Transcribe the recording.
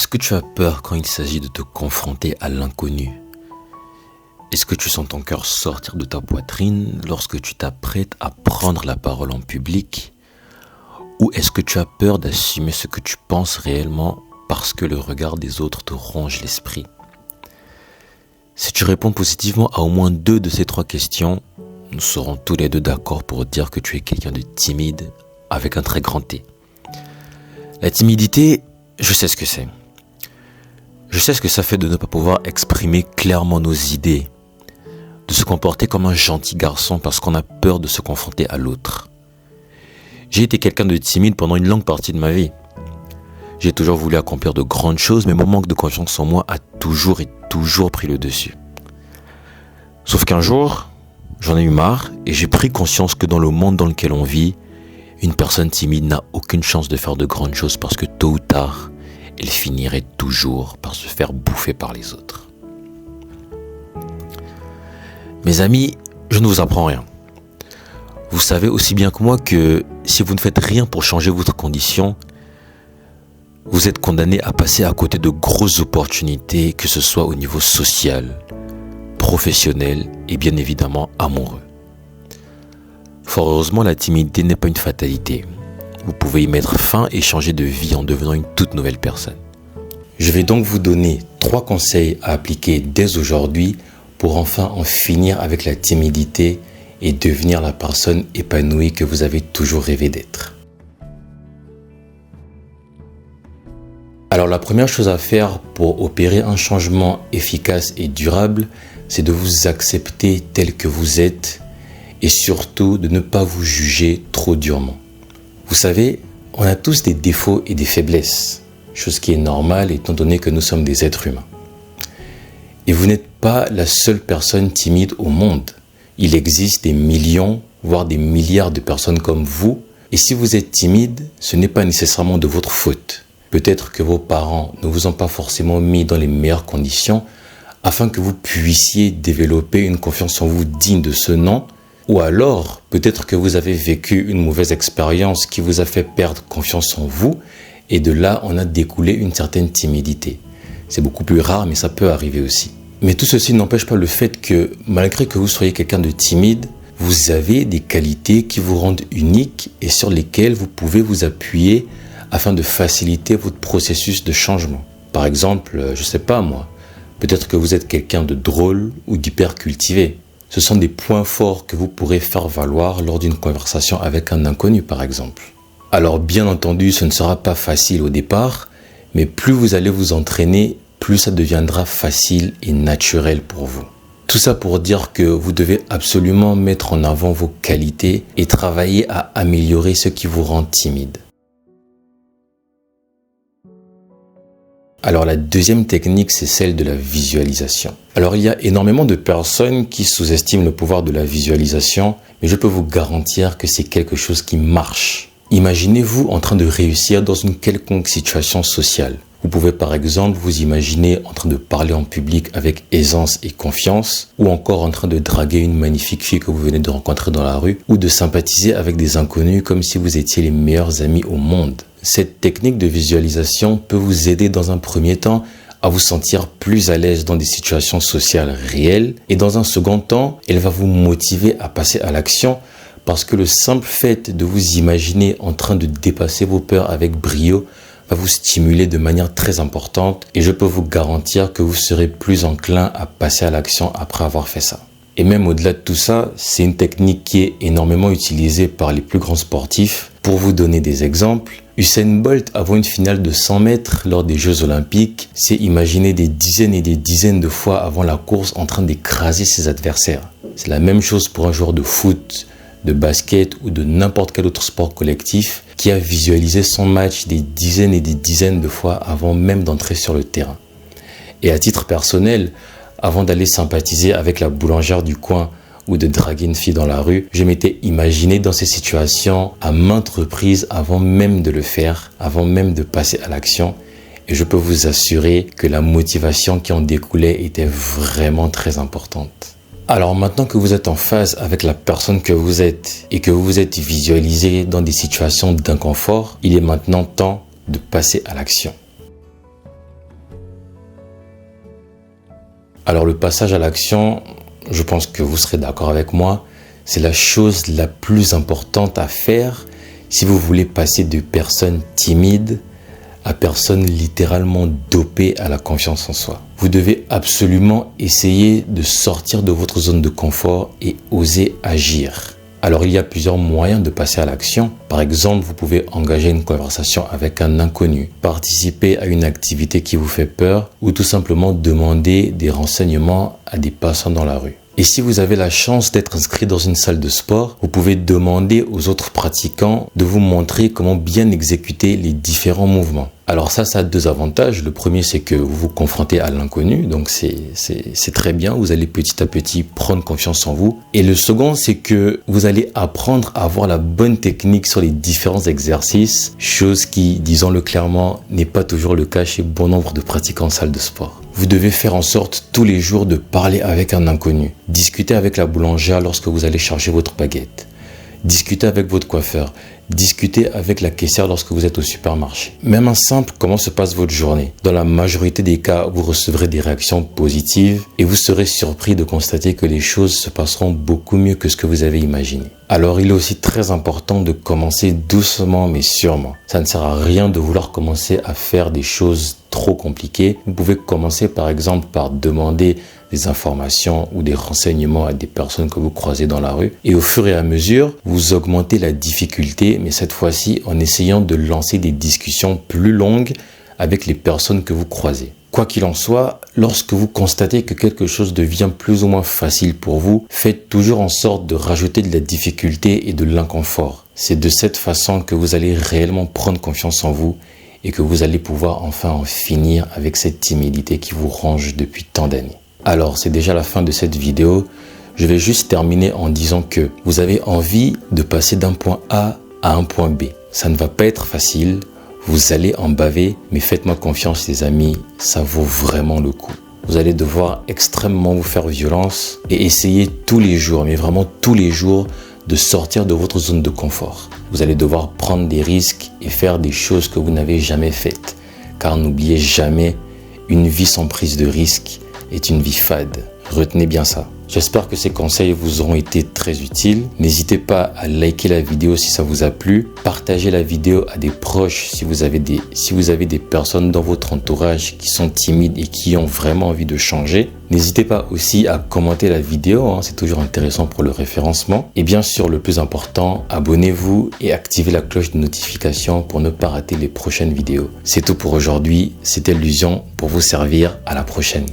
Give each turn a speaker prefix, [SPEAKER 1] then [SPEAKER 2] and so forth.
[SPEAKER 1] Est-ce que tu as peur quand il s'agit de te confronter à l'inconnu? Est-ce que tu sens ton cœur sortir de ta poitrine lorsque tu t'apprêtes à prendre la parole en public? Ou est-ce que tu as peur d'assumer ce que tu penses réellement parce que le regard des autres te ronge l'esprit? Si tu réponds positivement à au moins 2 de ces 3 questions, nous serons tous les 2 d'accord pour dire que tu es quelqu'un de timide avec un très grand T. La timidité, je sais ce que c'est. Je sais ce que ça fait de ne pas pouvoir exprimer clairement nos idées, de se comporter comme un gentil garçon parce qu'on a peur de se confronter à l'autre. J'ai été quelqu'un de timide pendant une longue partie de ma vie. J'ai toujours voulu accomplir de grandes choses, mais mon manque de confiance en moi a toujours pris le dessus. Sauf qu'un jour, j'en ai eu marre et j'ai pris conscience que dans le monde dans lequel on vit, une personne timide n'a aucune chance de faire de grandes choses parce que tôt ou tard, elle finirait toujours par se faire bouffer par les autres. Mes amis, je ne vous apprends rien. Vous savez aussi bien que moi que si vous ne faites rien pour changer votre condition, vous êtes condamné à passer à côté de grosses opportunités, que ce soit au niveau social, professionnel et bien évidemment amoureux. Fort heureusement, la timidité n'est pas une fatalité. Vous pouvez y mettre fin et changer de vie en devenant une toute nouvelle personne. Je vais donc vous donner 3 conseils à appliquer dès aujourd'hui pour enfin en finir avec la timidité et devenir la personne épanouie que vous avez toujours rêvé d'être. Alors la première chose à faire pour opérer un changement efficace et durable, c'est de vous accepter tel que vous êtes et surtout de ne pas vous juger trop durement. Vous savez, on a tous des défauts et des faiblesses, chose qui est normale étant donné que nous sommes des êtres humains. Et vous n'êtes pas la seule personne timide au monde. Il existe des millions, voire des milliards de personnes comme vous. Et si vous êtes timide, ce n'est pas nécessairement de votre faute. Peut-être que vos parents ne vous ont pas forcément mis dans les meilleures conditions afin que vous puissiez développer une confiance en vous digne de ce nom. Ou alors, peut-être que vous avez vécu une mauvaise expérience qui vous a fait perdre confiance en vous et de là, on a découlé une certaine timidité. C'est beaucoup plus rare, mais ça peut arriver aussi. Mais tout ceci n'empêche pas le fait que, malgré que vous soyez quelqu'un de timide, vous avez des qualités qui vous rendent unique et sur lesquelles vous pouvez vous appuyer afin de faciliter votre processus de changement. Par exemple, je sais pas moi, peut-être que vous êtes quelqu'un de drôle ou d'hyper cultivé. Ce sont des points forts que vous pourrez faire valoir lors d'une conversation avec un inconnu, par exemple. Alors, bien entendu, ce ne sera pas facile au départ, mais plus vous allez vous entraîner, plus ça deviendra facile et naturel pour vous. Tout ça pour dire que vous devez absolument mettre en avant vos qualités et travailler à améliorer ce qui vous rend timide. Alors la deuxième technique, c'est celle de la visualisation. Alors il y a énormément de personnes qui sous-estiment le pouvoir de la visualisation, mais je peux vous garantir que c'est quelque chose qui marche. Imaginez-vous en train de réussir dans une quelconque situation sociale. Vous pouvez par exemple vous imaginer en train de parler en public avec aisance et confiance, ou encore en train de draguer une magnifique fille que vous venez de rencontrer dans la rue, ou de sympathiser avec des inconnus comme si vous étiez les meilleurs amis au monde. Cette technique de visualisation peut vous aider dans un premier temps à vous sentir plus à l'aise dans des situations sociales réelles, et dans un second temps, elle va vous motiver à passer à l'action parce que le simple fait de vous imaginer en train de dépasser vos peurs avec brio va vous stimuler de manière très importante et je peux vous garantir que vous serez plus enclin à passer à l'action après avoir fait ça. Et même au-delà de tout ça, c'est une technique qui est énormément utilisée par les plus grands sportifs. Pour vous donner des exemples, Usain Bolt, avant une finale de 100 mètres lors des Jeux Olympiques, s'est imaginé des dizaines et des dizaines de fois avant la course en train d'écraser ses adversaires. C'est la même chose pour un joueur de foot, de basket ou de n'importe quel autre sport collectif qui a visualisé son match des dizaines et des dizaines de fois avant même d'entrer sur le terrain. Et à titre personnel, avant d'aller sympathiser avec la boulangère du coin ou de draguer une fille dans la rue, je m'étais imaginé dans ces situations à maintes reprises avant même de le faire, avant même de passer à l'action. Et je peux vous assurer que la motivation qui en découlait était vraiment très importante. Alors maintenant que vous êtes en phase avec la personne que vous êtes et que vous vous êtes visualisé dans des situations d'inconfort, il est maintenant temps de passer à l'action. Alors le passage à l'action, je pense que vous serez d'accord avec moi, c'est la chose la plus importante à faire si vous voulez passer de personnes timides à personnes littéralement dopées à la confiance en soi. Vous devez absolument essayer de sortir de votre zone de confort et oser agir. Alors il y a plusieurs moyens de passer à l'action. Par exemple, vous pouvez engager une conversation avec un inconnu, participer à une activité qui vous fait peur ou tout simplement demander des renseignements à des passants dans la rue. Et si vous avez la chance d'être inscrit dans une salle de sport, vous pouvez demander aux autres pratiquants de vous montrer comment bien exécuter les différents mouvements. Alors ça a deux avantages. Le premier, c'est que vous vous confrontez à l'inconnu, donc c'est très bien. Vous allez petit à petit prendre confiance en vous. Et le second, c'est que vous allez apprendre à avoir la bonne technique sur les différents exercices, chose qui, disons-le clairement, n'est pas toujours le cas chez bon nombre de pratiquants en salle de sport. Vous devez faire en sorte tous les jours de parler avec un inconnu, discuter avec la boulangère lorsque vous allez charger votre baguette, discuter avec votre coiffeur, discuter avec la caissière lorsque vous êtes au supermarché. Même un simple comment se passe votre journée. Dans la majorité des cas, vous recevrez des réactions positives et vous serez surpris de constater que les choses se passeront beaucoup mieux que ce que vous avez imaginé. Alors il est aussi très important de commencer doucement mais sûrement. Ça ne sert à rien de vouloir commencer à faire des choses trop compliquées. Vous pouvez commencer par exemple par demander des informations ou des renseignements à des personnes que vous croisez dans la rue. Et au fur et à mesure, vous augmentez la difficulté, mais cette fois-ci en essayant de lancer des discussions plus longues avec les personnes que vous croisez. Quoi qu'il en soit, lorsque vous constatez que quelque chose devient plus ou moins facile pour vous, faites toujours en sorte de rajouter de la difficulté et de l'inconfort. C'est de cette façon que vous allez réellement prendre confiance en vous et que vous allez pouvoir enfin en finir avec cette timidité qui vous ronge depuis tant d'années. Alors, c'est déjà la fin de cette vidéo. Je vais juste terminer en disant que vous avez envie de passer d'un point A à un point B. Ça ne va pas être facile, vous allez en baver, mais faites-moi confiance les amis, ça vaut vraiment le coup. Vous allez devoir extrêmement vous faire violence et essayer tous les jours, mais vraiment tous les jours, de sortir de votre zone de confort. Vous allez devoir prendre des risques et faire des choses que vous n'avez jamais faites. Car n'oubliez jamais, une vie sans prise de risque est une vie fade. Retenez bien ça. J'espère que ces conseils vous auront été très utiles. N'hésitez pas à liker la vidéo si ça vous a plu. Partagez la vidéo à des proches si vous avez des personnes dans votre entourage qui sont timides et qui ont vraiment envie de changer. N'hésitez pas aussi à commenter la vidéo, c'est toujours intéressant pour le référencement. Et bien sûr, le plus important, abonnez-vous et activez la cloche de notification pour ne pas rater les prochaines vidéos. C'est tout pour aujourd'hui. C'était Illusion pour vous servir. À la prochaine.